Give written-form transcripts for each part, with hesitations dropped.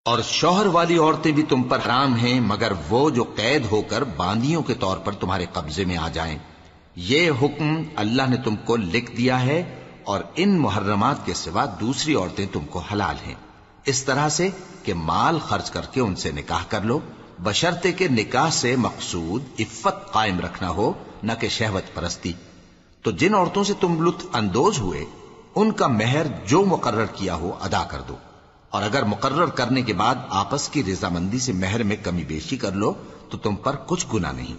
اور شوہر والی عورتیں بھی تم پر حرام ہیں مگر وہ جو قید ہو کر باندیوں کے طور پر تمہارے قبضے میں آ جائیں۔ یہ حکم اللہ نے تم کو لکھ دیا ہے، اور ان محرمات کے سوا دوسری عورتیں تم کو حلال ہیں، اس طرح سے کہ مال خرچ کر کے ان سے نکاح کر لو، بشرطے کہ نکاح سے مقصود عفت قائم رکھنا ہو، نہ کہ شہوت پرستی۔ تو جن عورتوں سے تم لطف اندوز ہوئے ان کا مہر جو مقرر کیا ہو ادا کر دو، اور اگر مقرر کرنے کے بعد آپس کی رضامندی سے مہر میں کمی بیشی کر لو تو تم پر کچھ گناہ نہیں۔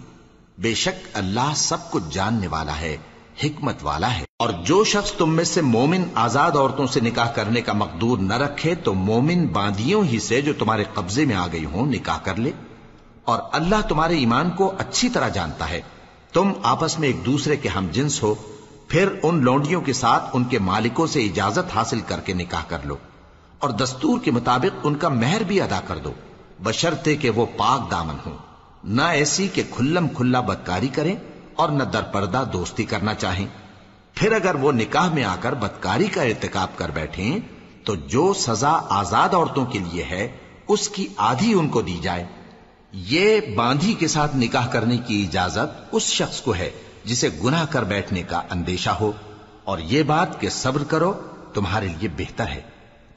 بے شک اللہ سب کچھ جاننے والا ہے، حکمت والا ہے۔ اور جو شخص تم میں سے مومن آزاد عورتوں سے نکاح کرنے کا مقدور نہ رکھے تو مومن باندیوں ہی سے جو تمہارے قبضے میں آ گئی ہوں نکاح کر لے، اور اللہ تمہارے ایمان کو اچھی طرح جانتا ہے۔ تم آپس میں ایک دوسرے کے ہم جنس ہو، پھر ان لونڈیوں کے ساتھ ان کے مالکوں سے اجازت حاصل کر کے نکاح کر لو، اور دستور کے مطابق ان کا مہر بھی ادا کر دو، بشرطے کہ وہ پاک دامن ہوں، نہ ایسی کہ کھلم کھلا بدکاری کریں اور نہ در پردہ دوستی کرنا چاہیں۔ پھر اگر وہ نکاح میں آ کر بدکاری کا ارتکاب کر بیٹھیں تو جو سزا آزاد عورتوں کے لیے ہے اس کی آدھی ان کو دی جائے۔ یہ باندھی کے ساتھ نکاح کرنے کی اجازت اس شخص کو ہے جسے گناہ کر بیٹھنے کا اندیشہ ہو، اور یہ بات کہ صبر کرو تمہارے لیے بہتر ہے،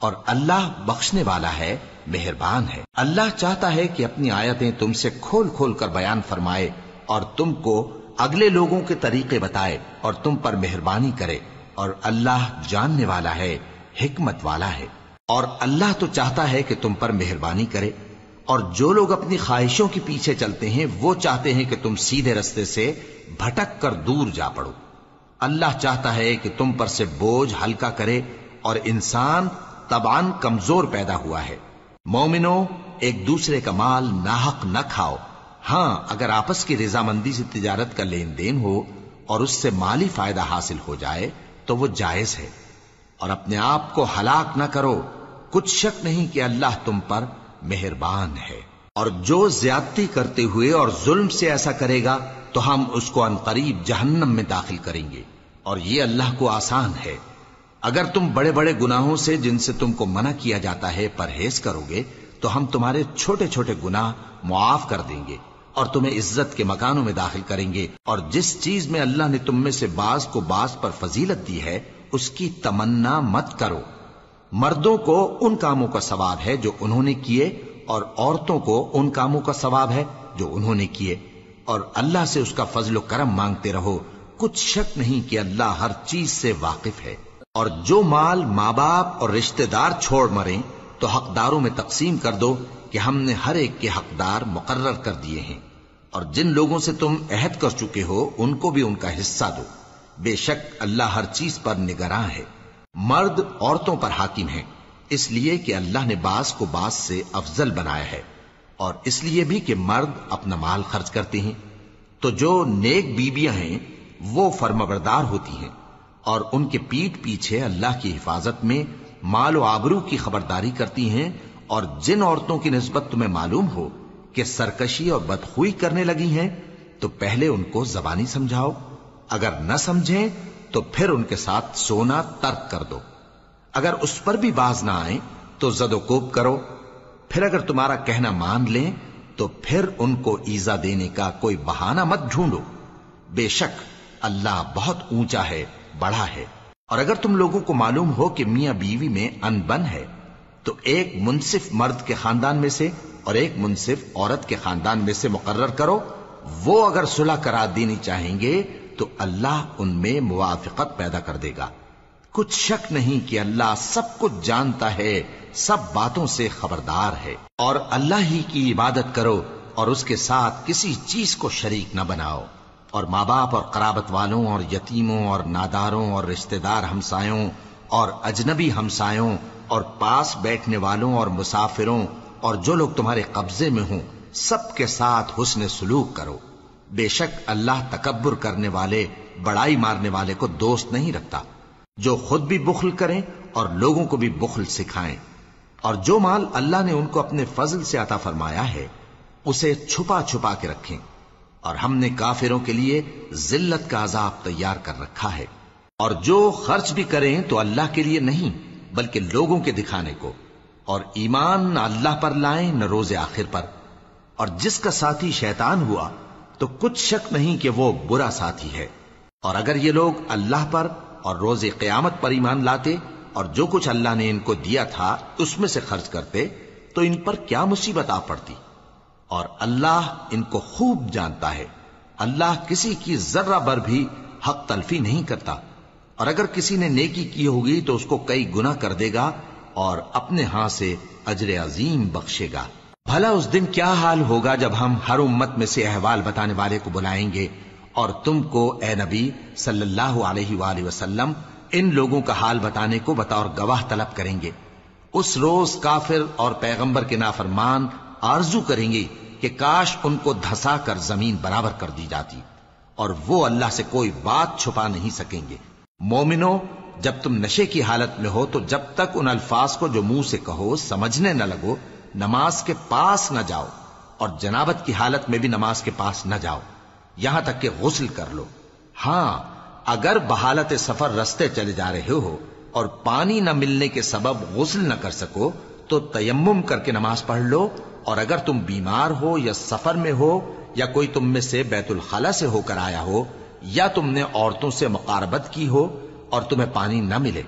اور اللہ بخشنے والا ہے، مہربان ہے۔ اللہ چاہتا ہے کہ اپنی آیتیں تم سے کھول کھول کر بیان فرمائے اور تم کو اگلے لوگوں کے طریقے بتائے اور تم پر مہربانی کرے، اور اللہ جاننے والا ہے، حکمت والا ہے۔ اور اللہ تو چاہتا ہے کہ تم پر مہربانی کرے، اور جو لوگ اپنی خواہشوں کے پیچھے چلتے ہیں وہ چاہتے ہیں کہ تم سیدھے رستے سے بھٹک کر دور جا پڑو۔ اللہ چاہتا ہے کہ تم پر سے بوجھ ہلکا کرے، اور انسان طبعاً کمزور پیدا ہوا ہے۔ مومنوں، ایک دوسرے کا مال ناحق نہ کھاؤ، ہاں اگر آپس کی رضامندی سے تجارت کا لین دین ہو اور اس سے مالی فائدہ حاصل ہو جائے تو وہ جائز ہے، اور اپنے آپ کو ہلاک نہ کرو، کچھ شک نہیں کہ اللہ تم پر مہربان ہے۔ اور جو زیادتی کرتے ہوئے اور ظلم سے ایسا کرے گا تو ہم اس کو عنقریب جہنم میں داخل کریں گے، اور یہ اللہ کو آسان ہے۔ اگر تم بڑے بڑے گناہوں سے جن سے تم کو منع کیا جاتا ہے پرہیز کرو گے تو ہم تمہارے چھوٹے چھوٹے گناہ معاف کر دیں گے اور تمہیں عزت کے مکانوں میں داخل کریں گے۔ اور جس چیز میں اللہ نے تم میں سے بعض کو بعض پر فضیلت دی ہے اس کی تمنا مت کرو۔ مردوں کو ان کاموں کا ثواب ہے جو انہوں نے کیے، اور عورتوں کو ان کاموں کا ثواب ہے جو انہوں نے کیے، اور اللہ سے اس کا فضل و کرم مانگتے رہو، کچھ شک نہیں کہ اللہ ہر چیز سے واقف ہے۔ اور جو مال ماں باپ اور رشتہ دار چھوڑ مریں تو حقداروں میں تقسیم کر دو کہ ہم نے ہر ایک کے حقدار مقرر کر دیے ہیں، اور جن لوگوں سے تم عہد کر چکے ہو ان کو بھی ان کا حصہ دو، بے شک اللہ ہر چیز پر نگراں ہے۔ مرد عورتوں پر حاکم ہیں، اس لیے کہ اللہ نے بعض کو بعض سے افضل بنایا ہے، اور اس لیے بھی کہ مرد اپنا مال خرچ کرتے ہیں، تو جو نیک بیویاں ہیں وہ فرمانبردار ہوتی ہیں، اور ان کے پیٹھ پیچھے اللہ کی حفاظت میں مال و آبرو کی خبرداری کرتی ہیں۔ اور جن عورتوں کی نسبت تمہیں معلوم ہو کہ سرکشی اور بدخوئی کرنے لگی ہیں تو پہلے ان کو زبانی سمجھاؤ، اگر نہ سمجھیں تو پھر ان کے ساتھ سونا ترک کر دو، اگر اس پر بھی باز نہ آئیں تو زد و کوب کرو، پھر اگر تمہارا کہنا مان لیں تو پھر ان کو ایذا دینے کا کوئی بہانہ مت ڈھونڈو، بے شک اللہ بہت اونچا ہے، بڑا ہے۔ اور اگر تم لوگوں کو معلوم ہو کہ میاں بیوی میں انبن ہے تو ایک منصف مرد کے خاندان میں سے اور ایک منصف عورت کے خاندان میں سے مقرر کرو، وہ اگر صلح کرا دینی چاہیں گے تو اللہ ان میں موافقت پیدا کر دے گا۔ کچھ شک نہیں کہ اللہ سب کچھ جانتا ہے، سب باتوں سے خبردار ہے۔ اور اللہ ہی کی عبادت کرو اور اس کے ساتھ کسی چیز کو شریک نہ بناؤ، اور ماں باپ اور قرابت والوں اور یتیموں اور ناداروں اور رشتہ دار ہمسایوں اور اجنبی ہمسایوں اور پاس بیٹھنے والوں اور مسافروں اور جو لوگ تمہارے قبضے میں ہوں سب کے ساتھ حسن سلوک کرو، بے شک اللہ تکبر کرنے والے، بڑائی مارنے والے کو دوست نہیں رکھتا۔ جو خود بھی بخل کریں اور لوگوں کو بھی بخل سکھائیں، اور جو مال اللہ نے ان کو اپنے فضل سے عطا فرمایا ہے اسے چھپا چھپا کے رکھیں، اور ہم نے کافروں کے لیے ذلت کا عذاب تیار کر رکھا ہے۔ اور جو خرچ بھی کریں تو اللہ کے لیے نہیں بلکہ لوگوں کے دکھانے کو، اور ایمان نہ اللہ پر لائیں نہ روز آخر پر، اور جس کا ساتھی شیطان ہوا تو کچھ شک نہیں کہ وہ برا ساتھی ہے۔ اور اگر یہ لوگ اللہ پر اور روز قیامت پر ایمان لاتے اور جو کچھ اللہ نے ان کو دیا تھا اس میں سے خرچ کرتے تو ان پر کیا مصیبت آ پڑتی، اور اللہ ان کو خوب جانتا ہے۔ اللہ کسی کی ذرہ بر بھی حق تلفی نہیں کرتا، اور اگر کسی نے نیکی کی ہوگی تو اس کو کئی گنا کر دے گا اور اپنے ہاں سے اجر عظیم بخشے گا۔ بھلا اس دن کیا حال ہوگا جب ہم ہر امت میں سے احوال بتانے والے کو بلائیں گے اور تم کو اے نبی صلی اللہ علیہ وآلہ وسلم ان لوگوں کا حال بتانے کو بطور گواہ طلب کریں گے۔ اس روز کافر اور پیغمبر کے نافرمان آرزو کریں گے کہ کاش ان کو دھسا کر زمین برابر کر دی جاتی، اور وہ اللہ سے کوئی بات چھپا نہیں سکیں گے۔ مومنو، جب تم نشے کی حالت میں ہو تو جب تک ان الفاظ کو جو منہ سے کہو سمجھنے نہ لگو نماز کے پاس نہ جاؤ، اور جنابت کی حالت میں بھی نماز کے پاس نہ جاؤ یہاں تک کہ غسل کر لو۔ ہاں، اگر بحالت سفر رستے چلے جا رہے ہو اور پانی نہ ملنے کے سبب غسل نہ کر سکو تو تیمم کر کے نماز پڑھ لو، اور اگر تم بیمار ہو یا سفر میں ہو یا کوئی تم میں سے بیت الخلا سے ہو کر آیا ہو یا تم نے عورتوں سے مقاربت کی ہو اور تمہیں پانی نہ ملے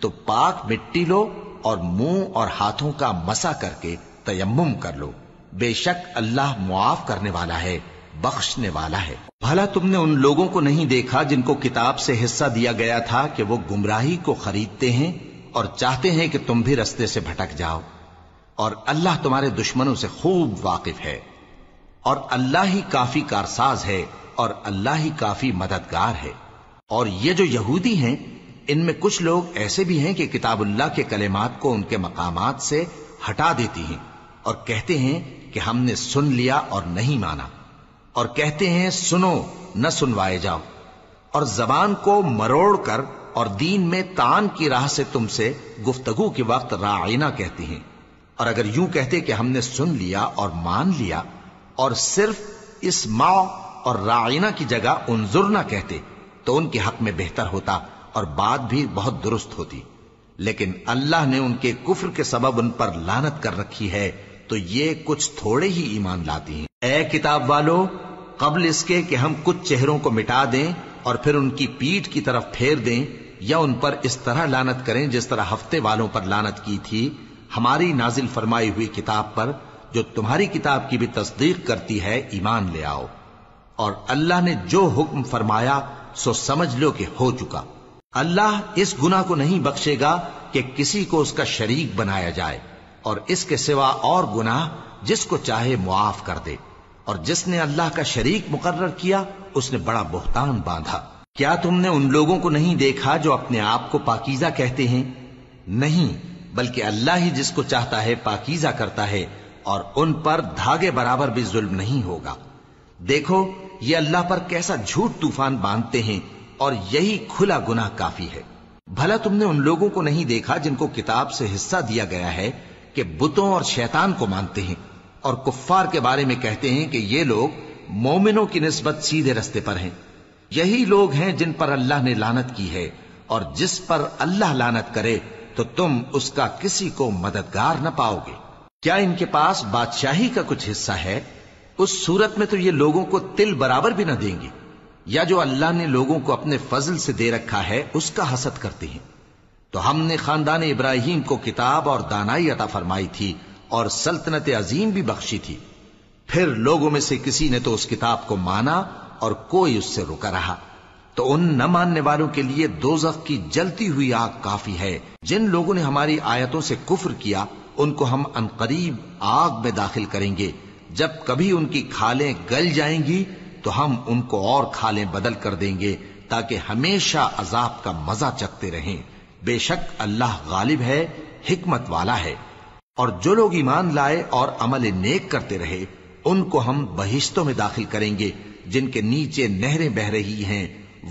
تو پاک مٹی لو اور منہ اور ہاتھوں کا مسح کر کے تیمم کر لو، بے شک اللہ معاف کرنے والا ہے، بخشنے والا ہے۔ بھلا تم نے ان لوگوں کو نہیں دیکھا جن کو کتاب سے حصہ دیا گیا تھا کہ وہ گمراہی کو خریدتے ہیں اور چاہتے ہیں کہ تم بھی رستے سے بھٹک جاؤ، اور اللہ تمہارے دشمنوں سے خوب واقف ہے، اور اللہ ہی کافی کارساز ہے اور اللہ ہی کافی مددگار ہے۔ اور یہ جو یہودی ہیں ان میں کچھ لوگ ایسے بھی ہیں کہ کتاب اللہ کے کلمات کو ان کے مقامات سے ہٹا دیتی ہیں اور کہتے ہیں کہ ہم نے سن لیا اور نہیں مانا، اور کہتے ہیں سنو نہ سنوائے جاؤ، اور زبان کو مروڑ کر اور دین میں طعن کی راہ سے تم سے گفتگو کے وقت راعینا کہتی ہیں، اور اگر یوں کہتے کہ ہم نے سن لیا اور مان لیا اور صرف اسمع اور راعینا کی جگہ انظرنا کہتے تو ان کے حق میں بہتر ہوتا اور بات بھی بہت درست ہوتی، لیکن اللہ نے ان کے کفر کے سبب ان پر لعنت کر رکھی ہے تو یہ کچھ تھوڑے ہی ایمان لاتی ہیں۔ اے کتاب والو، قبل اس کے کہ ہم کچھ چہروں کو مٹا دیں اور پھر ان کی پیٹھ کی طرف پھیر دیں یا ان پر اس طرح لعنت کریں جس طرح ہفتے والوں پر لعنت کی تھی، ہماری نازل فرمائی ہوئی کتاب پر جو تمہاری کتاب کی بھی تصدیق کرتی ہے ایمان لے آؤ، اور اللہ نے جو حکم فرمایا سو سمجھ لو کہ ہو چکا۔ اللہ اس گناہ کو نہیں بخشے گا کہ کسی کو اس کا شریک بنایا جائے، اور اس کے سوا اور گناہ جس کو چاہے معاف کر دے، اور جس نے اللہ کا شریک مقرر کیا اس نے بڑا بہتان باندھا۔ کیا تم نے ان لوگوں کو نہیں دیکھا جو اپنے آپ کو پاکیزہ کہتے ہیں؟ نہیں، بلکہ اللہ ہی جس کو چاہتا ہے پاکیزہ کرتا ہے، اور ان پر دھاگے برابر بھی ظلم نہیں ہوگا۔ دیکھو یہ اللہ پر کیسا جھوٹ طوفان باندھتے ہیں، اور یہی کھلا گناہ کافی ہے۔ بھلا تم نے ان لوگوں کو نہیں دیکھا جن کو کتاب سے حصہ دیا گیا ہے کہ بتوں اور شیطان کو مانتے ہیں، اور کفار کے بارے میں کہتے ہیں کہ یہ لوگ مومنوں کی نسبت سیدھے رستے پر ہیں۔ یہی لوگ ہیں جن پر اللہ نے لعنت کی ہے، اور جس پر اللہ لعنت کرے تو تم اس کا کسی کو مددگار نہ پاؤ گے۔ کیا ان کے پاس بادشاہی کا کچھ حصہ ہے؟ اس صورت میں تو یہ لوگوں کو تل برابر بھی نہ دیں گے، یا جو اللہ نے لوگوں کو اپنے فضل سے دے رکھا ہے اس کا حسد کرتے ہیں۔ تو ہم نے خاندان ابراہیم کو کتاب اور دانائی عطا فرمائی تھی اور سلطنت عظیم بھی بخشی تھی، پھر لوگوں میں سے کسی نے تو اس کتاب کو مانا اور کوئی اس سے رکا رہا، تو ان نہ ماننے والوں کے لیے دوزخ کی جلتی ہوئی آگ کافی ہے۔ جن لوگوں نے ہماری آیتوں سے کفر کیا ان کو ہم عنقریب آگ میں داخل کریں گے، جب کبھی ان کی کھالیں گل جائیں گی تو ہم ان کو اور کھالیں بدل کر دیں گے تاکہ ہمیشہ عذاب کا مزہ چکھتے رہیں۔ بے شک اللہ غالب ہے، حکمت والا ہے۔ اور جو لوگ ایمان لائے اور عمل نیک کرتے رہے ان کو ہم بہشتوں میں داخل کریں گے جن کے نیچے نہریں بہ رہی ہیں،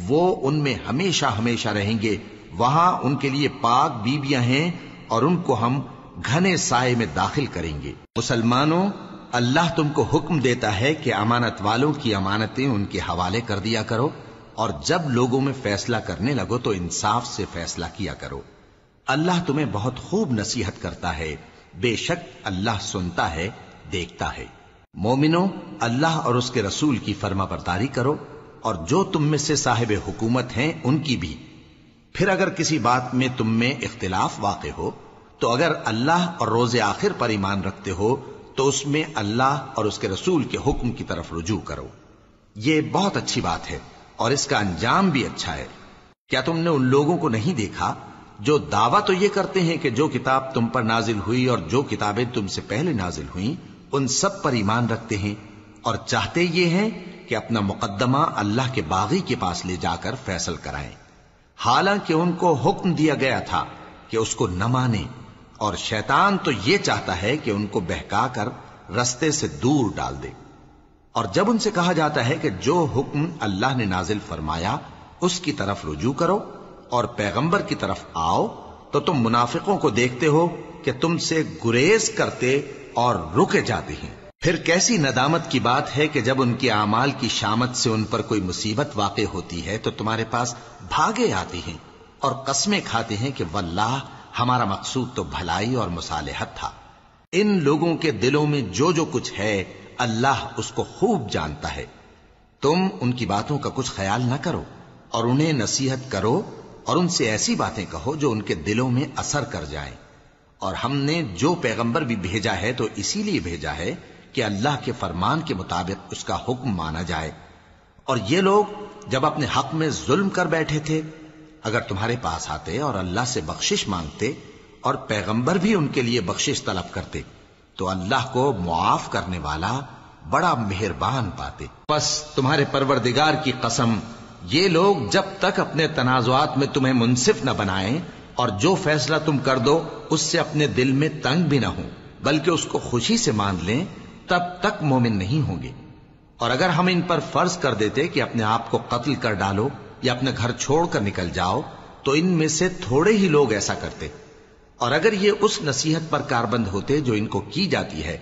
وہ ان میں ہمیشہ ہمیشہ رہیں گے، وہاں ان کے لیے پاک بیویاں ہیں اور ان کو ہم گھنے سائے میں داخل کریں گے۔ مسلمانوں، اللہ تم کو حکم دیتا ہے کہ امانت والوں کی امانتیں ان کے حوالے کر دیا کرو، اور جب لوگوں میں فیصلہ کرنے لگو تو انصاف سے فیصلہ کیا کرو۔ اللہ تمہیں بہت خوب نصیحت کرتا ہے، بے شک اللہ سنتا ہے، دیکھتا ہے۔ مومنو، اللہ اور اس کے رسول کی فرما برداری کرو، اور جو تم میں سے صاحب حکومت ہیں ان کی بھی۔ پھر اگر کسی بات میں تم میں اختلاف واقع ہو تو اگر اللہ اور روز آخر پر ایمان رکھتے ہو تو اس میں اللہ اور اس کے رسول کے حکم کی طرف رجوع کرو۔ یہ بہت اچھی بات ہے اور اس کا انجام بھی اچھا ہے۔ کیا تم نے ان لوگوں کو نہیں دیکھا جو دعویٰ تو یہ کرتے ہیں کہ جو کتاب تم پر نازل ہوئی اور جو کتابیں تم سے پہلے نازل ہوئیں ان سب پر ایمان رکھتے ہیں، اور چاہتے یہ ہیں کہ اپنا مقدمہ اللہ کے باغی کے پاس لے جا کر فیصل کرائیں، حالانکہ ان کو حکم دیا گیا تھا کہ اس کو نہ مانیں، اور شیطان تو یہ چاہتا ہے کہ ان کو بہکا کر رستے سے دور ڈال دے۔ اور جب ان سے کہا جاتا ہے کہ جو حکم اللہ نے نازل فرمایا اس کی طرف رجوع کرو اور پیغمبر کی طرف آؤ، تو تم منافقوں کو دیکھتے ہو کہ تم سے گریز کرتے اور رکے جاتے ہیں۔ پھر کیسی ندامت کی بات ہے کہ جب ان کے اعمال کی شامت سے ان پر کوئی مصیبت واقع ہوتی ہے تو تمہارے پاس بھاگے آتے ہیں اور قسمیں کھاتے ہیں کہ واللہ ہمارا مقصود تو بھلائی اور مصالحت تھا۔ ان لوگوں کے دلوں میں جو جو کچھ ہے اللہ اس کو خوب جانتا ہے۔ تم ان کی باتوں کا کچھ خیال نہ کرو اور انہیں نصیحت کرو اور ان سے ایسی باتیں کہو جو ان کے دلوں میں اثر کر جائیں۔ اور ہم نے جو پیغمبر بھی بھیجا ہے تو اسی لیے بھیجا ہے کہ اللہ کے فرمان کے مطابق اس کا حکم مانا جائے۔ اور یہ لوگ جب اپنے حق میں ظلم کر بیٹھے تھے، اگر تمہارے پاس آتے اور اللہ سے بخشش مانگتے اور پیغمبر بھی ان کے لیے بخشش طلب کرتے تو اللہ کو معاف کرنے والا بڑا مہربان پاتے۔ پس تمہارے پروردگار کی قسم، یہ لوگ جب تک اپنے تنازعات میں تمہیں منصف نہ بنائیں اور جو فیصلہ تم کر دو اس سے اپنے دل میں تنگ بھی نہ ہوں بلکہ اس کو خوشی سے مان لیں، تب تک مومن نہیں ہوں گے۔ اور اگر ہم ان پر فرض کر دیتے کہ اپنے آپ کو قتل کر ڈالو یا اپنے گھر چھوڑ کر نکل جاؤ تو ان میں سے تھوڑے ہی لوگ ایسا کرتے، اور اگر یہ اس نصیحت پر کاربند ہوتے جو ان کو کی جاتی ہے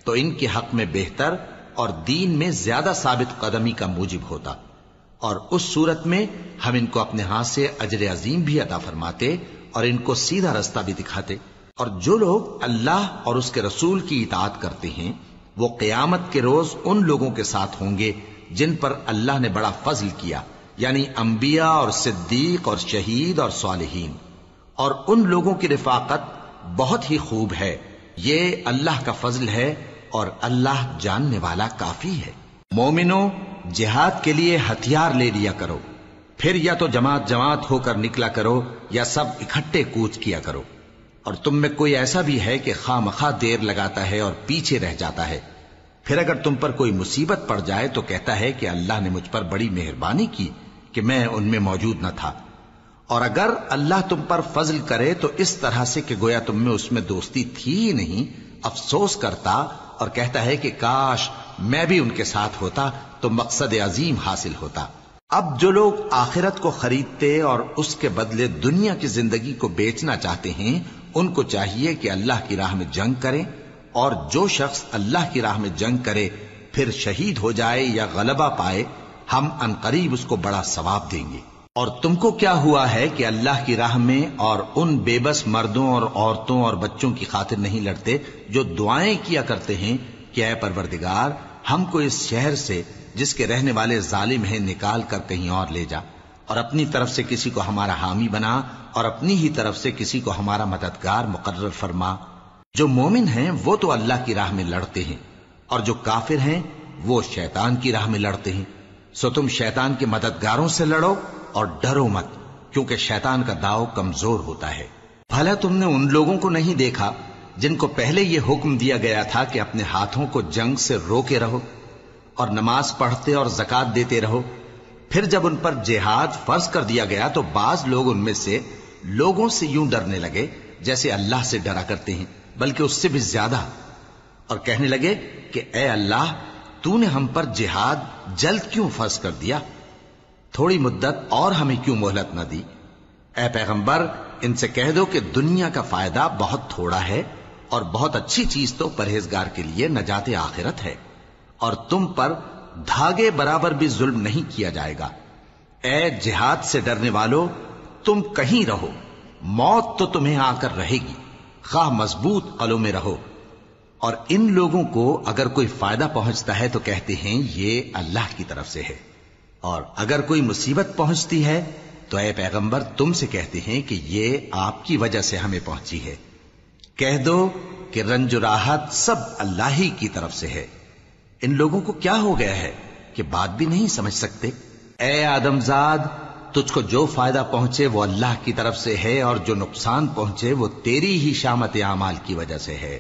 تو ان کے حق میں بہتر اور دین میں زیادہ ثابت قدمی کا موجب ہوتا، اور اس صورت میں ہم ان کو اپنے ہاتھ سے اجر عظیم بھی عطا فرماتے اور ان کو سیدھا رستہ بھی دکھاتے۔ اور جو لوگ اللہ اور اس کے رسول کی اطاعت کرتے ہیں وہ قیامت کے روز ان لوگوں کے ساتھ ہوں گے جن پر اللہ نے بڑا فضل کیا، یعنی انبیاء اور صدیق اور شہید اور صالحین، اور ان لوگوں کی رفاقت بہت ہی خوب ہے۔ یہ اللہ کا فضل ہے اور اللہ جاننے والا کافی ہے۔ مومنو، جہاد کے لیے ہتھیار لے لیا کرو، پھر یا تو جماعت جماعت ہو کر نکلا کرو یا سب اکٹھے کوچ کیا کرو۔ اور تم میں کوئی ایسا بھی ہے کہ خواہ مخواہ دیر لگاتا ہے اور پیچھے رہ جاتا ہے، پھر اگر تم پر کوئی مصیبت پڑ جائے تو کہتا ہے کہ اللہ نے مجھ پر بڑی مہربانی کی کہ میں ان میں موجود نہ تھا۔ اور اگر اللہ تم پر فضل کرے تو اس طرح سے کہ گویا تم میں اس میں دوستی تھی ہی نہیں، افسوس کرتا اور کہتا ہے کہ کاش میں بھی ان کے ساتھ ہوتا تو مقصد عظیم حاصل ہوتا۔ اب جو لوگ آخرت کو خریدتے اور اس کے بدلے دنیا کی زندگی کو بیچنا چاہتے ہیں ان کو چاہیے کہ اللہ کی راہ میں جنگ کریں، اور جو شخص اللہ کی راہ میں جنگ کرے پھر شہید ہو جائے یا غلبہ پائے ہم عنقریب اس کو بڑا ثواب دیں گے۔ اور تم کو کیا ہوا ہے کہ اللہ کی راہ میں اور ان بے بس مردوں اور عورتوں اور بچوں کی خاطر نہیں لڑتے جو دعائیں کیا کرتے ہیں کہ اے پروردگار ہم کو اس شہر سے جس کے رہنے والے ظالم ہیں نکال کر کہیں اور لے جا، اور اپنی طرف سے کسی کو ہمارا حامی بنا اور اپنی ہی طرف سے کسی کو ہمارا مددگار مقرر فرما۔ جو مومن ہیں وہ تو اللہ کی راہ میں لڑتے ہیں، اور جو کافر ہیں وہ شیطان کی راہ میں لڑتے ہیں، سو تم شیطان کے مددگاروں سے لڑو اور ڈرو مت، کیونکہ شیطان کا داؤ کمزور ہوتا ہے۔ بھلا تم نے ان لوگوں کو نہیں دیکھا جن کو پہلے یہ حکم دیا گیا تھا کہ اپنے ہاتھوں کو جنگ سے روکے رہو اور نماز پڑھتے اور زکوٰۃ دیتے رہو، پھر جب ان پر جہاد فرض کر دیا گیا تو بعض لوگ ان میں سے لوگوں سے یوں ڈرنے لگے جیسے اللہ سے ڈرا کرتے ہیں، بلکہ اس سے بھی زیادہ، اور کہنے لگے کہ اے اللہ تو نے ہم پر جہاد جلد کیوں فرض کر دیا، تھوڑی مدت اور ہمیں کیوں مہلت نہ دی۔ اے پیغمبر ان سے کہہ دو کہ دنیا کا فائدہ بہت تھوڑا ہے اور بہت اچھی چیز تو پرہیزگار کے لیے نجات آخرت ہے، اور تم پر دھاگے برابر بھی ظلم نہیں کیا جائے گا۔ اے جہاد سے ڈرنے والو، تم کہیں رہو، موت تو تمہیں آ کر رہے گی، خواہ مضبوط قلعوں میں رہو. اور ان لوگوں کو اگر کوئی فائدہ پہنچتا ہے تو کہتے ہیں یہ اللہ کی طرف سے ہے، اور اگر کوئی مصیبت پہنچتی ہے تو اے پیغمبر تم سے کہتے ہیں کہ یہ آپ کی وجہ سے ہمیں پہنچی ہے. کہہ دو کہ رنج و راحت سب اللہ ہی کی طرف سے ہے. ان لوگوں کو کیا ہو گیا ہے کہ بات بھی نہیں سمجھ سکتے؟ اے آدم زاد، تجھ کو جو فائدہ پہنچے وہ اللہ کی طرف سے ہے، اور جو نقصان پہنچے وہ تیری ہی شامت اعمال کی وجہ سے ہے.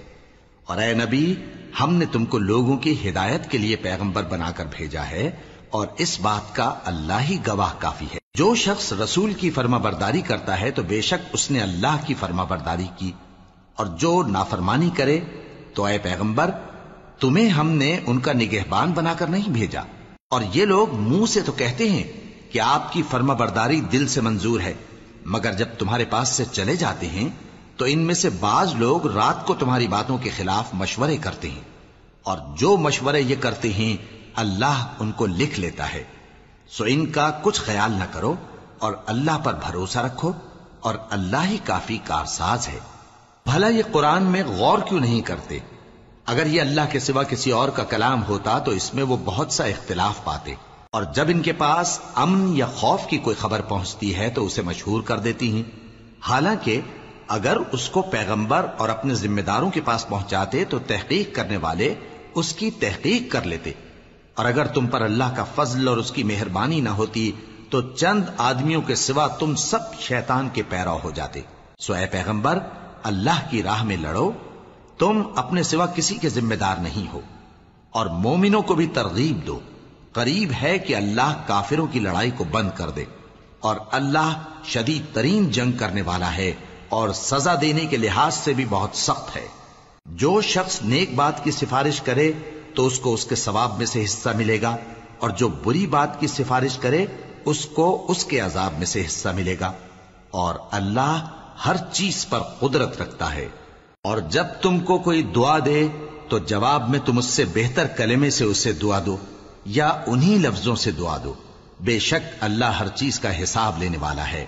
اور اے نبی، ہم نے تم کو لوگوں کی ہدایت کے لیے پیغمبر بنا کر بھیجا ہے، اور اس بات کا اللہ ہی گواہ کافی ہے. جو شخص رسول کی فرما برداری کرتا ہے تو بے شک اس نے اللہ کی فرما برداری کی، اور جو نافرمانی کرے تو اے پیغمبر تمہیں ہم نے ان کا نگہبان بنا کر نہیں بھیجا. اور یہ لوگ منہ سے تو کہتے ہیں کہ آپ کی فرما برداری دل سے منظور ہے، مگر جب تمہارے پاس سے چلے جاتے ہیں تو ان میں سے بعض لوگ رات کو تمہاری باتوں کے خلاف مشورے کرتے ہیں، اور جو مشورے یہ کرتے ہیں اللہ ان کو لکھ لیتا ہے. سو ان کا کچھ خیال نہ کرو اور اللہ پر بھروسہ رکھو، اور اللہ ہی کافی کارساز ہے. بھلا یہ قرآن میں غور کیوں نہیں کرتے؟ اگر یہ اللہ کے سوا کسی اور کا کلام ہوتا تو اس میں وہ بہت سا اختلاف پاتے. اور جب ان کے پاس امن یا خوف کی کوئی خبر پہنچتی ہے تو اسے مشہور کر دیتی ہیں، حالانکہ اگر اس کو پیغمبر اور اپنے ذمہ داروں کے پاس پہنچاتے تو تحقیق کرنے والے اس کی تحقیق کر لیتے. اور اگر تم پر اللہ کا فضل اور اس کی مہربانی نہ ہوتی تو چند آدمیوں کے سوا تم سب شیطان کے پیرو ہو جاتے. سو اے پیغمبر، اللہ کی راہ میں لڑو، تم اپنے سوا کسی کے ذمہ دار نہیں ہو. اور مومنوں کو بھی ترغیب دو، قریب ہے کہ اللہ کافروں کی لڑائی کو بند کر دے، اور اللہ شدید ترین جنگ کرنے والا ہے اور سزا دینے کے لحاظ سے بھی بہت سخت ہے. جو شخص نیک بات کی سفارش کرے تو اس کو اس کے ثواب میں سے حصہ ملے گا، اور جو بری بات کی سفارش کرے اس کو اس کے عذاب میں سے حصہ ملے گا. اور اللہ ہر چیز پر قدرت رکھتا ہے. اور جب تم کو کوئی دعا دے تو جواب میں تم اس سے بہتر کلمے سے اسے دعا دو یا انہی لفظوں سے دعا دو. بے شک اللہ ہر چیز کا حساب لینے والا ہے.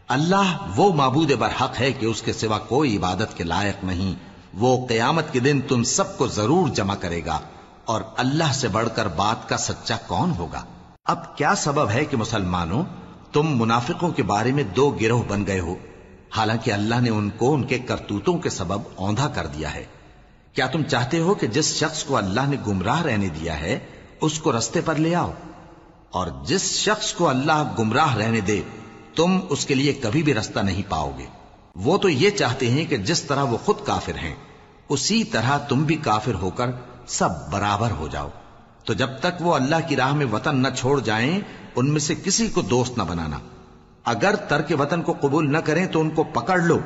اللہ وہ معبود برحق ہے کہ اس کے سوا کوئی عبادت کے لائق نہیں. وہ قیامت کے دن تم سب کو ضرور جمع کرے گا، اور اللہ سے بڑھ کر بات کا سچا کون ہوگا؟ اب کیا سبب ہے کہ مسلمانوں تم منافقوں کے بارے میں دو گروہ بن گئے ہو، حالانکہ اللہ نے ان کو ان کے کرتوتوں کے سبب اوندھا کر دیا ہے؟ کیا تم چاہتے ہو کہ جس شخص کو اللہ نے گمراہ رہنے دیا ہے اس کو رستے پر لے آؤ، اور جس شخص کو اللہ گمراہ رہنے دے تم اس کے لیے کبھی بھی رستہ نہیں پاؤ گے؟ وہ تو یہ چاہتے ہیں کہ جس طرح وہ خود کافر ہیں اسی طرح تم بھی کافر ہو کر سب برابر ہو جاؤ. تو جب تک وہ اللہ کی راہ میں وطن نہ چھوڑ جائیں ان میں سے کسی کو دوست نہ بنانا. اگر ترک وطن کو قبول نہ کریں تو ان کو پکڑ لو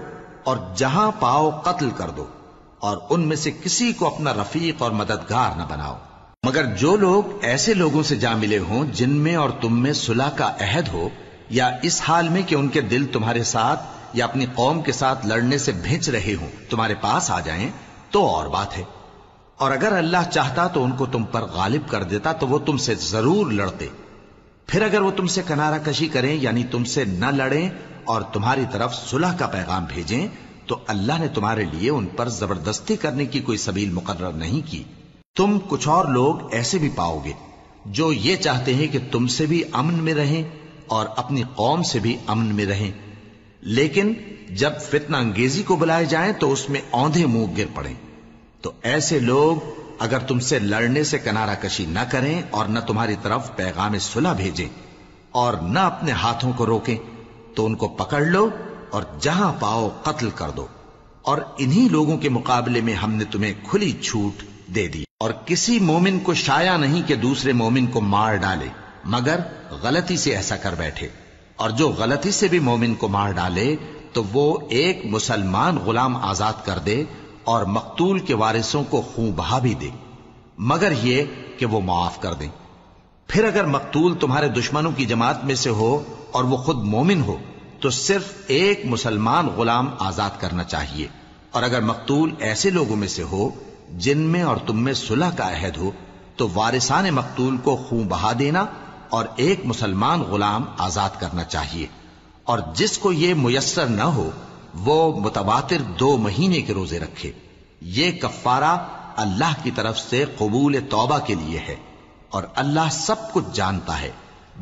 اور جہاں پاؤ قتل کر دو، اور ان میں سے کسی کو اپنا رفیق اور مددگار نہ بناؤ. مگر جو لوگ ایسے لوگوں سے جا ملے ہوں جن میں اور تم میں صلح کا عہد ہو، یا اس حال میں کہ ان کے دل تمہارے ساتھ یا اپنی قوم کے ساتھ لڑنے سے بھنچ رہے ہوں، تمہارے پاس آ جائیں تو اور بات ہے. اور اگر اللہ چاہتا تو ان کو تم پر غالب کر دیتا تو وہ تم سے ضرور لڑتے. پھر اگر وہ تم سے کنارہ کشی کریں یعنی تم سے نہ لڑیں اور تمہاری طرف صلح کا پیغام بھیجیں تو اللہ نے تمہارے لیے ان پر زبردستی کرنے کی کوئی سبیل مقرر نہیں کی. تم کچھ اور لوگ ایسے بھی پاؤ گے جو یہ چاہتے ہیں کہ تم سے بھی امن میں رہیں اور اپنی قوم سے بھی امن میں رہیں، لیکن جب فتنہ انگیزی کو بلائے جائیں تو اس میں اوندھے منہ گر پڑیں. تو ایسے لوگ اگر تم سے لڑنے سے کنارہ کشی نہ کریں اور نہ تمہاری طرف پیغام صلح بھیجیں اور نہ اپنے ہاتھوں کو روکیں تو ان کو پکڑ لو اور جہاں پاؤ قتل کر دو. اور انہی لوگوں کے مقابلے میں ہم نے تمہیں کھلی چھوٹ دے دی. اور کسی مومن کو شایع نہیں کہ دوسرے مومن کو مار ڈالے مگر غلطی سے ایسا کر بیٹھے. اور جو غلطی سے بھی مومن کو مار ڈالے تو وہ ایک مسلمان غلام آزاد کر دے اور مقتول کے وارثوں کو خون بہا بھی دے، مگر یہ کہ وہ معاف کر دیں. پھر اگر مقتول تمہارے دشمنوں کی جماعت میں سے ہو اور وہ خود مومن ہو تو صرف ایک مسلمان غلام آزاد کرنا چاہیے. اور اگر مقتول ایسے لوگوں میں سے ہو جن میں اور تم میں صلح کا عہد ہو تو وارثان مقتول کو خون بہا دینا اور ایک مسلمان غلام آزاد کرنا چاہیے. اور جس کو یہ میسر نہ ہو وہ متواتر 2 مہینے کے روزے رکھے. یہ کفارہ اللہ کی طرف سے قبول توبہ کے لیے ہے، اور اللہ سب کچھ جانتا ہے،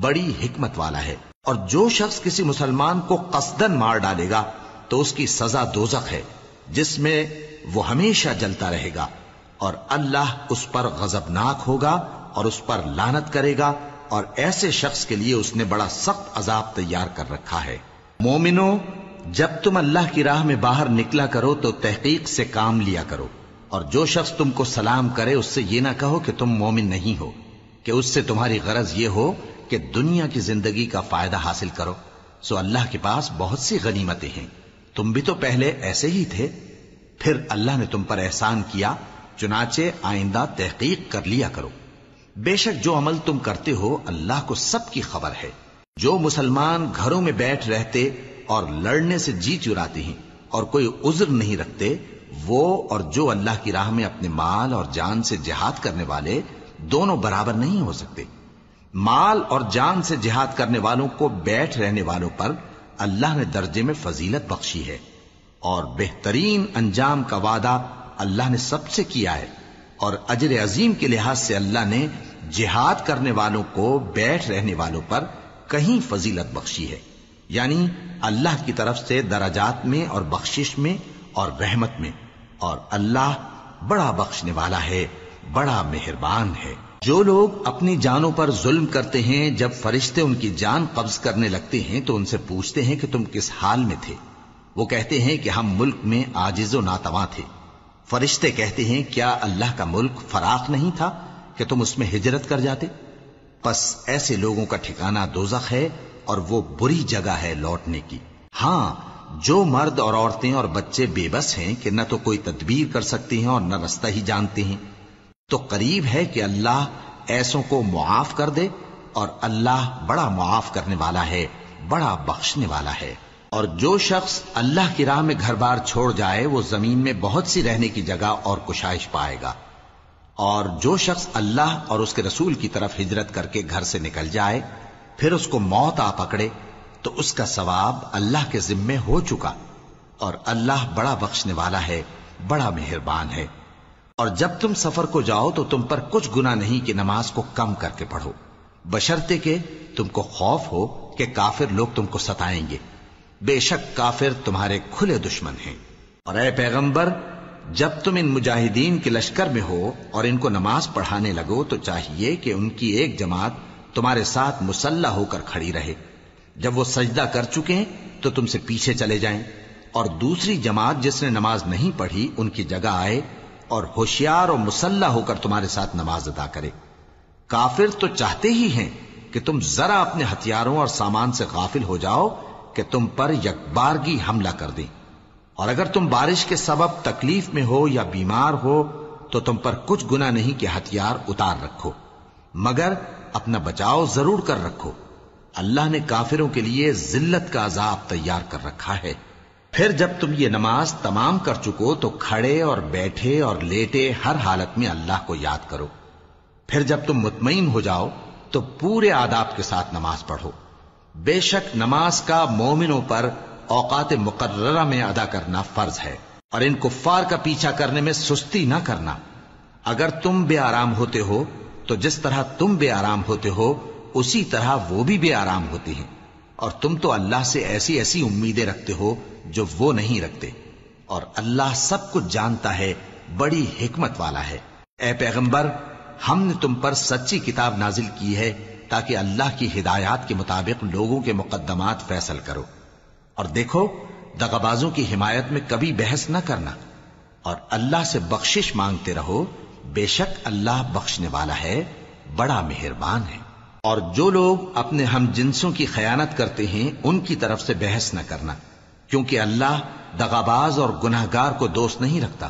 بڑی حکمت والا ہے. اور جو شخص کسی مسلمان کو قصدن مار ڈالے گا تو اس کی سزا دوزخ ہے، جس میں وہ ہمیشہ جلتا رہے گا، اور اللہ اس پر غضبناک ہوگا اور اس پر لعنت کرے گا، اور ایسے شخص کے لیے اس نے بڑا سخت عذاب تیار کر رکھا ہے. مومنو، جب تم اللہ کی راہ میں باہر نکلا کرو تو تحقیق سے کام لیا کرو، اور جو شخص تم کو سلام کرے اس سے یہ نہ کہو کہ تم مومن نہیں ہو، کہ اس سے تمہاری غرض یہ ہو کہ دنیا کی زندگی کا فائدہ حاصل کرو. سو اللہ کے پاس بہت سی غنیمتیں ہیں، تم بھی تو پہلے ایسے ہی تھے، پھر اللہ نے تم پر احسان کیا، چنانچہ آئندہ تحقیق کر لیا کرو. بے شک جو عمل تم کرتے ہو اللہ کو سب کی خبر ہے. جو مسلمان گھروں میں بیٹھ رہتے اور لڑنے سے جی چراتے ہیں اور کوئی عذر نہیں رکھتے، وہ اور جو اللہ کی راہ میں اپنے مال اور جان سے جہاد کرنے والے دونوں برابر نہیں ہو سکتے. مال اور جان سے جہاد کرنے والوں کو بیٹھ رہنے والوں پر اللہ نے درجے میں فضیلت بخشی ہے، اور بہترین انجام کا وعدہ اللہ نے سب سے کیا ہے. اور اجر عظیم کے لحاظ سے اللہ نے جہاد کرنے والوں کو بیٹھ رہنے والوں پر کہیں فضیلت بخشی ہے، یعنی اللہ کی طرف سے درجات میں اور بخشش میں اور رحمت میں. اور اللہ بڑا بخشنے والا ہے، بڑا مہربان ہے. جو لوگ اپنی جانوں پر ظلم کرتے ہیں، جب فرشتے ان کی جان قبض کرنے لگتے ہیں تو ان سے پوچھتے ہیں کہ تم کس حال میں تھے؟ وہ کہتے ہیں کہ ہم ملک میں عاجز و ناتواں تھے. فرشتے کہتے ہیں کیا اللہ کا ملک فراخ نہیں تھا کہ تم اس میں ہجرت کر جاتے؟ پس ایسے لوگوں کا ٹھکانہ دوزخ ہے، اور وہ بری جگہ ہے لوٹنے کی. ہاں، جو مرد اور عورتیں اور بچے بے بس ہیں کہ نہ تو کوئی تدبیر کر سکتے ہیں اور نہ رستہ ہی جانتے ہیں، تو قریب ہے کہ اللہ ایسوں کو معاف کر دے، اور اللہ بڑا معاف کرنے والا ہے، بڑا بخشنے والا ہے. اور جو شخص اللہ کی راہ میں گھر بار چھوڑ جائے وہ زمین میں بہت سی رہنے کی جگہ اور کشائش پائے گا. اور جو شخص اللہ اور اس کے رسول کی طرف ہجرت کر کے گھر سے نکل جائے پھر اس کو موت آ پکڑے تو اس کا ثواب اللہ کے ذمے ہو چکا، اور اللہ بڑا بخشنے والا ہے، بڑا مہربان ہے. اور جب تم سفر کو جاؤ تو تم پر کچھ گناہ نہیں کہ نماز کو کم کر کے پڑھو، بشرطے کہ تم کو خوف ہو کہ کافر لوگ تم کو ستائیں گے. بے شک کافر تمہارے کھلے دشمن ہیں. اور اے پیغمبر، جب تم ان مجاہدین کے لشکر میں ہو اور ان کو نماز پڑھانے لگو تو چاہیے کہ ان کی ایک جماعت تمہارے ساتھ مسلح ہو کر کھڑی رہے. جب وہ سجدہ کر چکے تو تم سے پیچھے چلے جائیں، اور دوسری جماعت جس نے نماز نہیں پڑھی ان کی جگہ آئے اور ہوشیار اور مسلح ہو کر تمہارے ساتھ نماز ادا کرے. کافر تو چاہتے ہی ہیں کہ تم ذرا اپنے ہتھیاروں اور سامان سے غافل ہو جاؤ کہ تم پر یکبارگی حملہ کر دیں. اور اگر تم بارش کے سبب تکلیف میں ہو یا بیمار ہو تو تم پر کچھ گناہ نہیں کہ ہتھیار اتار رکھو، مگر اپنا بچاؤ ضرور کر رکھو. اللہ نے کافروں کے لیے ذلت کا عذاب تیار کر رکھا ہے. پھر جب تم یہ نماز تمام کر چکو تو کھڑے اور بیٹھے اور لیٹے ہر حالت میں اللہ کو یاد کرو. پھر جب تم مطمئن ہو جاؤ تو پورے آداب کے ساتھ نماز پڑھو. بے شک نماز کا مومنوں پر اوقات مقررہ میں ادا کرنا فرض ہے، اور ان کفار کا پیچھا کرنے میں سستی نہ کرنا. اگر تم بے آرام ہوتے ہو تو جس طرح تم بے آرام ہوتے ہو اسی طرح وہ بھی بے آرام ہوتے ہیں، اور تم تو اللہ سے ایسی ایسی امیدیں رکھتے ہو جو وہ نہیں رکھتے، اور اللہ سب کچھ جانتا ہے، بڑی حکمت والا ہے. اے پیغمبر، ہم نے تم پر سچی کتاب نازل کی ہے تاکہ اللہ کی ہدایات کے مطابق لوگوں کے مقدمات فیصل کرو. اور دیکھو، دغابازوں کی حمایت میں کبھی بحث نہ کرنا، اور اللہ سے بخشش مانگتے رہو. بے شک اللہ بخشنے والا ہے، بڑا مہربان ہے. اور جو لوگ اپنے ہم جنسوں کی خیانت کرتے ہیں ان کی طرف سے بحث نہ کرنا، کیونکہ اللہ دغاباز اور گناہگار کو دوست نہیں رکھتا.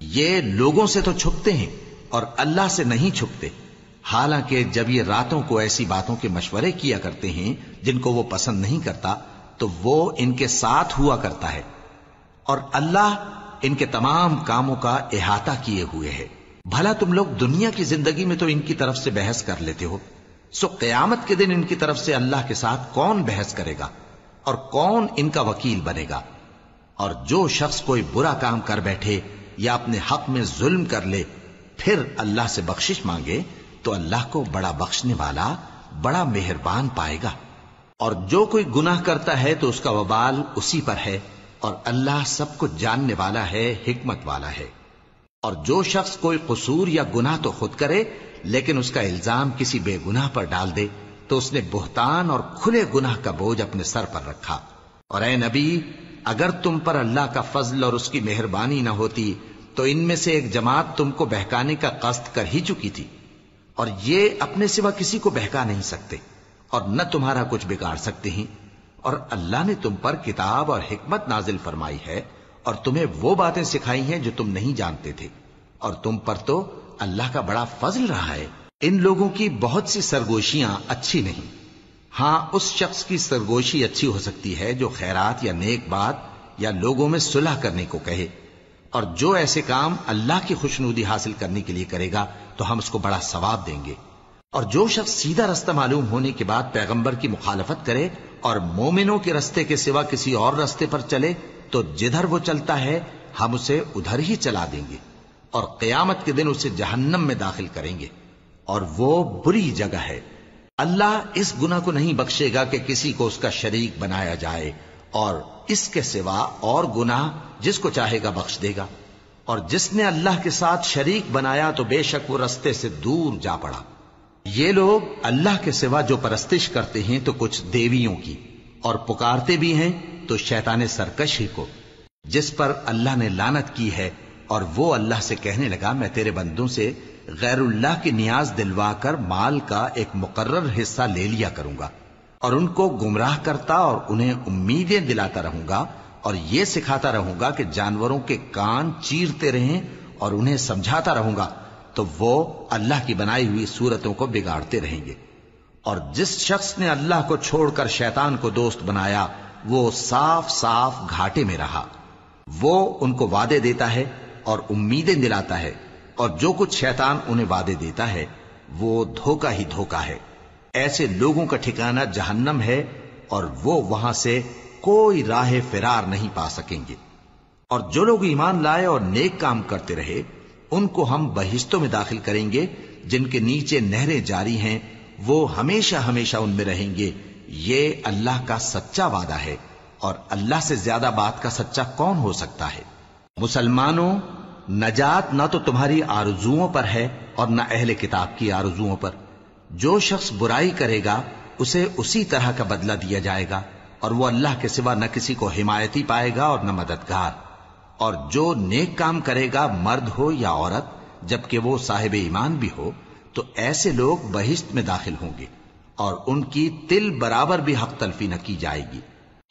یہ لوگوں سے تو چھپتے ہیں اور اللہ سے نہیں چھپتے، حالانکہ جب یہ راتوں کو ایسی باتوں کے مشورے کیا کرتے ہیں جن کو وہ پسند نہیں کرتا تو وہ ان کے ساتھ ہوا کرتا ہے، اور اللہ ان کے تمام کاموں کا احاطہ کیے ہوئے ہے. بھلا تم لوگ دنیا کی زندگی میں تو ان کی طرف سے بحث کر لیتے ہو، سو قیامت کے دن ان کی طرف سے اللہ کے ساتھ کون بحث کرے گا اور کون ان کا وکیل بنے گا؟ اور جو شخص کوئی برا کام کر بیٹھے یا اپنے حق میں ظلم کر لے پھر اللہ سے بخشش مانگے تو اللہ کو بڑا بخشنے والا بڑا مہربان پائے گا. اور جو کوئی گناہ کرتا ہے تو اس کا وبال اسی پر ہے، اور اللہ سب کچھ جاننے والا ہے، حکمت والا ہے. اور جو شخص کوئی قصور یا گناہ تو خود کرے لیکن اس کا الزام کسی بے گناہ پر ڈال دے تو اس نے بہتان اور کھلے گناہ کا بوجھ اپنے سر پر رکھا. اور اے نبی، اگر تم پر اللہ کا فضل اور اس کی مہربانی نہ ہوتی تو ان میں سے ایک جماعت تم کو بہکانے کا قصد کر ہی چکی تھی، اور یہ اپنے سوا کسی کو بہکا نہیں سکتے اور نہ تمہارا کچھ بگاڑ سکتے ہیں. اور اللہ نے تم پر کتاب اور حکمت نازل فرمائی ہے اور تمہیں وہ باتیں سکھائی ہیں جو تم نہیں جانتے تھے، اور تم پر تو اللہ کا بڑا فضل رہا ہے. ان لوگوں کی بہت سی سرگوشیاں اچھی نہیں. ہاں، اس شخص کی سرگوشی اچھی ہو سکتی ہے جو خیرات یا نیک بات یا لوگوں میں صلح کرنے کو کہے، اور جو ایسے کام اللہ کی خوشنودی حاصل کرنے کے لیے کرے گا تو ہم اس کو بڑا ثواب دیں گے. اور جو شخص سیدھا رستہ معلوم ہونے کے بعد پیغمبر کی مخالفت کرے اور مومنوں کے رستے کے سوا کسی اور رستے پر چلے تو جدھر وہ چلتا ہے ہم اسے ادھر ہی چلا دیں گے، اور قیامت کے دن اسے جہنم میں داخل کریں گے، اور وہ بری جگہ ہے. اللہ اس گناہ کو نہیں بخشے گا کہ کسی کو اس کا شریک بنایا جائے، اور اس کے سوا اور گناہ جس کو چاہے گا بخش دے گا. اور جس نے اللہ کے ساتھ شریک بنایا تو بے شک وہ رستے سے دور جا پڑا. یہ لوگ اللہ کے سوا جو پرستش کرتے ہیں تو کچھ دیویوں کی، اور پکارتے بھی ہیں تو شیطان سرکش ہی کو، جس پر اللہ نے لعنت کی ہے. اور وہ اللہ سے کہنے لگا میں تیرے بندوں سے غیر اللہ کی نیاز دلوا کر مال کا ایک مقرر حصہ لے لیا کروں گا، اور ان کو گمراہ کرتا اور انہیں امیدیں دلاتا رہوں گا، اور یہ سکھاتا رہوں گا کہ جانوروں کے کان چیرتے رہیں، اور انہیں سمجھاتا رہوں گا تو وہ اللہ کی بنائی ہوئی صورتوں کو بگاڑتے رہیں گے. اور جس شخص نے اللہ کو چھوڑ کر شیطان کو دوست بنایا وہ صاف صاف گھاٹے میں رہا. وہ ان کو وعدے دیتا ہے اور امیدیں دلاتا ہے، اور جو کچھ شیطان انہیں وعدے دیتا ہے وہ دھوکہ ہی دھوکہ ہے. ایسے لوگوں کا ٹھکانہ جہنم ہے، اور وہ وہاں سے کوئی راہ فرار نہیں پا سکیں گے. اور جو لوگ ایمان لائے اور نیک کام کرتے رہے ان کو ہم بہشتوں میں داخل کریں گے جن کے نیچے نہریں جاری ہیں، وہ ہمیشہ ہمیشہ ان میں رہیں گے. یہ اللہ کا سچا وعدہ ہے، اور اللہ سے زیادہ بات کا سچا کون ہو سکتا ہے. مسلمانوں، نجات نہ تو تمہاری آرزوؤں پر ہے اور نہ اہل کتاب کی آرزوؤں پر. جو شخص برائی کرے گا اسے اسی طرح کا بدلہ دیا جائے گا، اور وہ اللہ کے سوا نہ کسی کو حمایتی پائے گا اور نہ مددگار. اور جو نیک کام کرے گا مرد ہو یا عورت جبکہ وہ صاحب ایمان بھی ہو تو ایسے لوگ بہشت میں داخل ہوں گے، اور ان کی تل برابر بھی حق تلفی نہ کی جائے گی.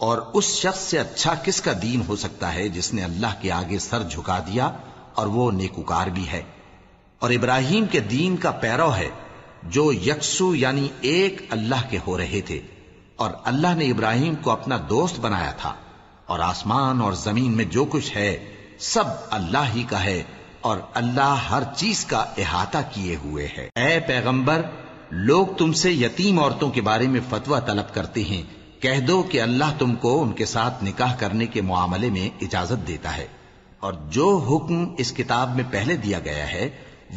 اور اس شخص سے اچھا کس کا دین ہو سکتا ہے جس نے اللہ کے آگے سر جھکا دیا اور وہ نیکوکار بھی ہے. اور ابراہیم کے دین کا پیرو ہے جو یکسو یعنی ایک اللہ کے ہو رہے تھے، اور اللہ نے ابراہیم کو اپنا دوست بنایا تھا. اور آسمان اور زمین میں جو کچھ ہے سب اللہ ہی کا ہے، اور اللہ ہر چیز کا احاطہ کیے ہوئے ہے. اے پیغمبر، لوگ تم سے یتیم عورتوں کے بارے میں فتویٰ طلب کرتے ہیں، کہہ دو کہ اللہ تم کو ان کے ساتھ نکاح کرنے کے معاملے میں اجازت دیتا ہے، اور جو حکم اس کتاب میں پہلے دیا گیا ہے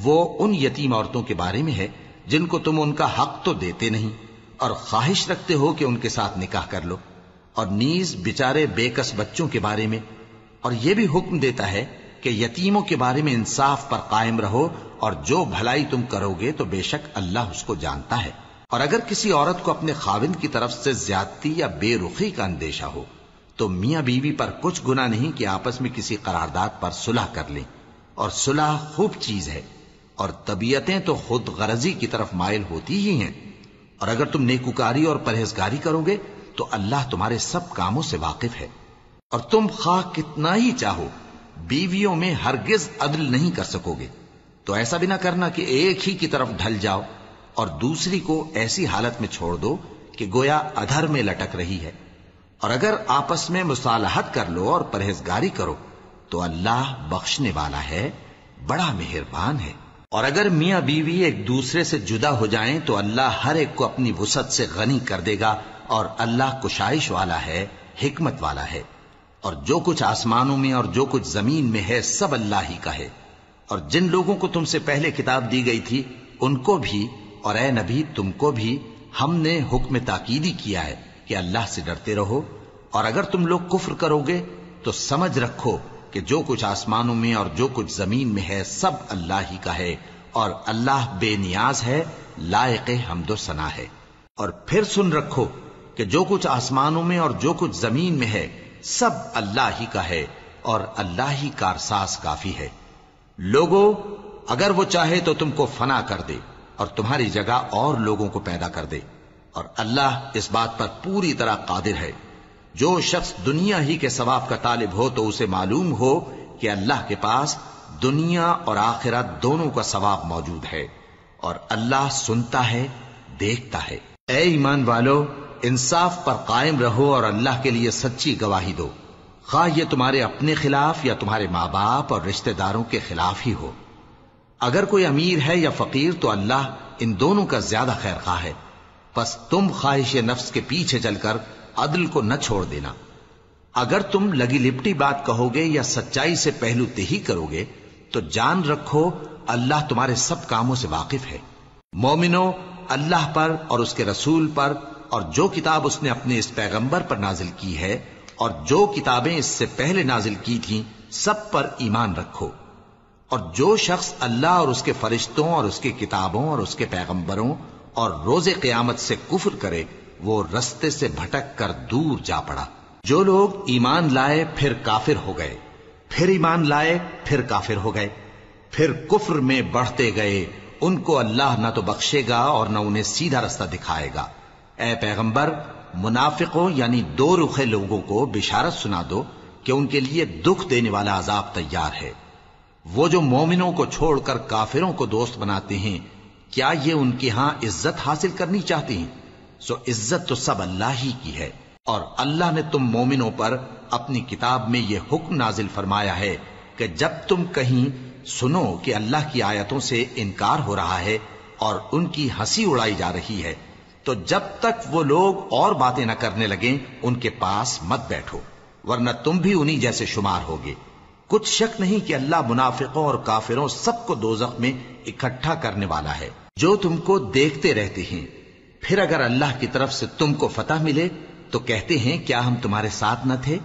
وہ ان یتیم عورتوں کے بارے میں ہے جن کو تم ان کا حق تو دیتے نہیں اور خواہش رکھتے ہو کہ ان کے ساتھ نکاح کر لو، اور نیز بیچارے بے کس بچوں کے بارے میں. اور یہ بھی حکم دیتا ہے کہ یتیموں کے بارے میں انصاف پر قائم رہو، اور جو بھلائی تم کرو گے تو بے شک اللہ اس کو جانتا ہے. اور اگر کسی عورت کو اپنے خاوند کی طرف سے زیادتی یا بے رخی کا اندیشہ ہو تو میاں بیوی پر کچھ گناہ نہیں کہ آپس میں کسی قرارداد پر صلح کر لیں، اور صلح خوب چیز ہے. اور طبیعتیں تو خود غرضی کی طرف مائل ہوتی ہی ہیں. اور اگر تم نیکوکاری اور پرہیزگاری کرو گے تو اللہ تمہارے سب کاموں سے واقف ہے. اور تم خواہ کتنا ہی چاہو بیویوں میں ہرگز عدل نہیں کر سکو گے، تو ایسا بھی نہ کرنا کہ ایک ہی کی طرف ڈھل جاؤ اور دوسری کو ایسی حالت میں چھوڑ دو کہ گویا ادھر میں لٹک رہی ہے. اور اگر آپس میں مصالحت کر لو اور پرہیزگاری کرو تو اللہ بخشنے والا ہے، بڑا مہربان ہے. اور اگر میاں بیوی ایک دوسرے سے جدا ہو جائیں تو اللہ ہر ایک کو اپنی وسعت سے غنی کر دے گا، اور اللہ کشائش والا ہے، حکمت والا ہے. اور جو کچھ آسمانوں میں اور جو کچھ زمین میں ہے سب اللہ ہی کا ہے۔ اور جن لوگوں کو تم سے پہلے کتاب دی گئی تھی ان کو بھی اور اے نبی تم کو بھی ہم نے حکم تاکیدی کیا ہے کہ اللہ سے ڈرتے رہو، اور اگر تم لوگ کفر کرو گے تو سمجھ رکھو کہ جو کچھ آسمانوں میں اور جو کچھ زمین میں ہے سب اللہ ہی کا ہے، اور اللہ بے نیاز ہے، لائق حمد و ثنا ہے۔ اور پھر سن رکھو کہ جو کچھ آسمانوں میں اور جو کچھ زمین میں ہے سب اللہ ہی کا ہے، اور اللہ ہی کارساز کافی ہے۔ لوگو اگر وہ چاہے تو تم کو فنا کر دے اور تمہاری جگہ اور لوگوں کو پیدا کر دے، اور اللہ اس بات پر پوری طرح قادر ہے۔ جو شخص دنیا ہی کے ثواب کا طالب ہو تو اسے معلوم ہو کہ اللہ کے پاس دنیا اور آخرت دونوں کا ثواب موجود ہے، اور اللہ سنتا ہے، دیکھتا ہے۔ اے ایمان والو، انصاف پر قائم رہو اور اللہ کے لیے سچی گواہی دو، خواہ یہ تمہارے اپنے خلاف یا تمہارے ماں باپ اور رشتہ داروں کے خلاف ہی ہو۔ اگر کوئی امیر ہے یا فقیر تو اللہ ان دونوں کا زیادہ خیر خواہ ہے، پس تم خواہش نفس کے پیچھے چل کر عدل کو نہ چھوڑ دینا۔ اگر تم لگی لپٹی بات کہو گے یا سچائی سے پہلو تہی کرو گے تو جان رکھو اللہ تمہارے سب کاموں سے واقف ہے۔ مومنو، اللہ پر اور اس کے رسول پر اور جو کتاب اس نے اپنے اس پیغمبر پر نازل کی ہے اور جو کتابیں اس سے پہلے نازل کی تھیں سب پر ایمان رکھو۔ اور جو شخص اللہ اور اس کے فرشتوں اور اس کی کتابوں اور اس کے پیغمبروں اور روز قیامت سے کفر کرے وہ رستے سے بھٹک کر دور جا پڑا۔ جو لوگ ایمان لائے پھر کافر ہو گئے، پھر ایمان لائے پھر کافر ہو گئے، پھر کفر میں بڑھتے گئے، ان کو اللہ نہ تو بخشے گا اور نہ انہیں سیدھا رستہ دکھائے گا۔ اے پیغمبر، منافقوں یعنی دو رخے لوگوں کو بشارت سنا دو کہ ان کے لیے دکھ دینے والا عذاب تیار ہے۔ وہ جو مومنوں کو چھوڑ کر کافروں کو دوست بناتے ہیں، کیا یہ ان کے ہاں عزت حاصل کرنی چاہتے ہیں؟ سو عزت تو سب اللہ ہی کی ہے۔ اور اللہ نے تم مومنوں پر اپنی کتاب میں یہ حکم نازل فرمایا ہے کہ جب تم کہیں سنو کہ اللہ کی آیتوں سے انکار ہو رہا ہے اور ان کی ہنسی اڑائی جا رہی ہے تو جب تک وہ لوگ اور باتیں نہ کرنے لگیں ان کے پاس مت بیٹھو، ورنہ تم بھی انہی جیسے شمار ہوگے۔ کچھ شک نہیں کہ اللہ منافقوں اور کافروں سب کو دوزخ میں اکٹھا کرنے والا ہے، جو تم کو دیکھتے رہتے ہیں۔ پھر اگر اللہ کی طرف سے تم کو فتح ملے تو کہتے ہیں کیا ہم تمہارے ساتھ نہ تھے،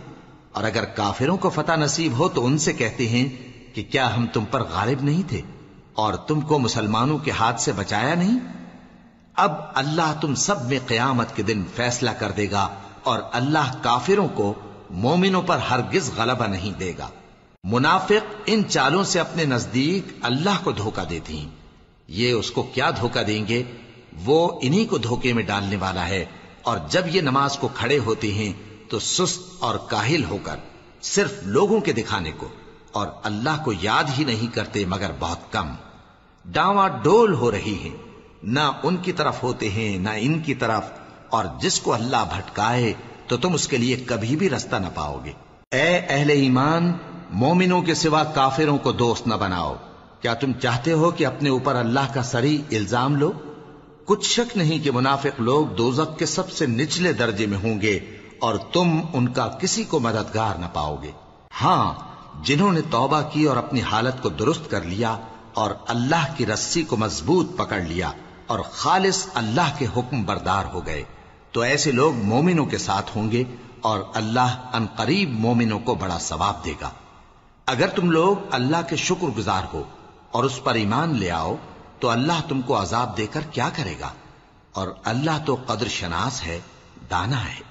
اور اگر کافروں کو فتح نصیب ہو تو ان سے کہتے ہیں کہ کیا ہم تم پر غالب نہیں تھے اور تم کو مسلمانوں کے ہاتھ سے بچایا نہیں۔ اب اللہ تم سب میں قیامت کے دن فیصلہ کر دے گا، اور اللہ کافروں کو مومنوں پر ہرگز غلبہ نہیں دے گا۔ منافق ان چالوں سے اپنے نزدیک اللہ کو دھوکہ دیتے ہیں، یہ اس کو کیا دھوکہ دیں گے، وہ انہی کو دھوکے میں ڈالنے والا ہے۔ اور جب یہ نماز کو کھڑے ہوتے ہیں تو سست اور کاہل ہو کر صرف لوگوں کے دکھانے کو اور اللہ کو یاد ہی نہیں کرتے مگر بہت کم، ڈاواں ڈول ہو رہی ہیں، نہ ان کی طرف ہوتے ہیں نہ ان کی طرف، اور جس کو اللہ بھٹکائے تو تم اس کے لیے کبھی بھی رستہ نہ پاؤ گے۔ اے اہل ایمان، مومنوں کے سوا کافروں کو دوست نہ بناؤ۔ کیا تم چاہتے ہو کہ اپنے اوپر اللہ کا صریح الزام لو؟ کچھ شک نہیں کہ منافق لوگ دوزخ کے سب سے نچلے درجے میں ہوں گے اور تم ان کا کسی کو مددگار نہ پاؤ گے۔ ہاں، جنہوں نے توبہ کی اور اپنی حالت کو درست کر لیا اور اللہ کی رسی کو مضبوط پکڑ لیا اور خالص اللہ کے حکم بردار ہو گئے تو ایسے لوگ مومنوں کے ساتھ ہوں گے اور اللہ ان قریب مومنوں کو بڑا ثواب دے گا۔ اگر تم لوگ اللہ کے شکر گزار ہو اور اس پر ایمان لے آؤ تو اللہ تم کو عذاب دے کر کیا کرے گا، اور اللہ تو قدر شناس ہے، دانا ہے۔